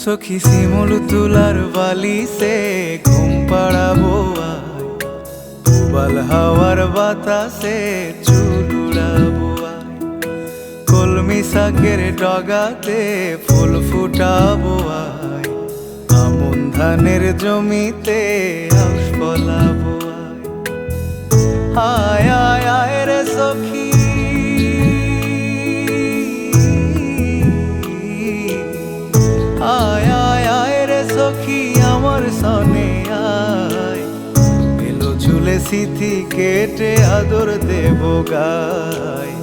সখী শিমুল তুলার বালি সে ঘুম পাড়াবো আয়, উবাল হাওয়ার বাতাসে চুল উড়াবো আয়, কলমি শাকের ডগাতে ফুল ফুটাবো আয়, আমন ধানের জমিতে আউশ ফলাবো আয়। আয় আয় আয় রে সখী, আয় আয় আয় রে সখী আমার সনে আয়, এলো ঝুলে সিথি কেটে আদর দেব গায়,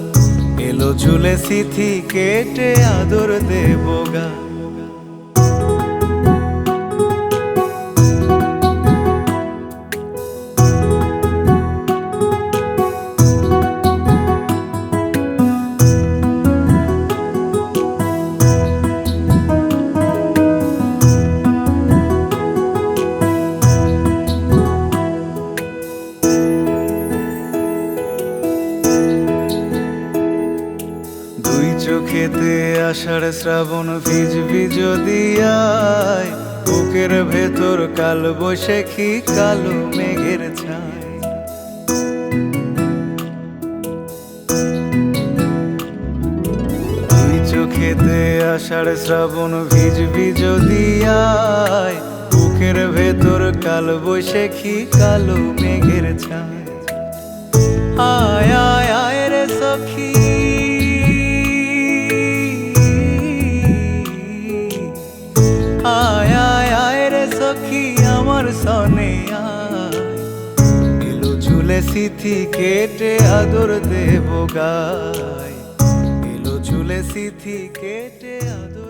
এলো ঝুলে সিথি কেটে আদর দেব গায়। দুই চোখেতে আষাঢ় শ্রাবণ ভিজবি যদি আয়, বুকের ভেতর কাল বৈশাখী কালো মেঘের ছায়। দুই চোখেতে আষাঢ় শ্রাবণ ভিজবি যদি আয়, বুকের ভেতর কাল বৈশাখী কালো মেঘের ছায়। আয় আয় আয় রে সখী, আয় আয় আয় রে সখী আমার সনে আয়, এলো ঝুলে সিথি কেটে আদর দেব গায়, এলো ঝুলে সিথি কেটে আদর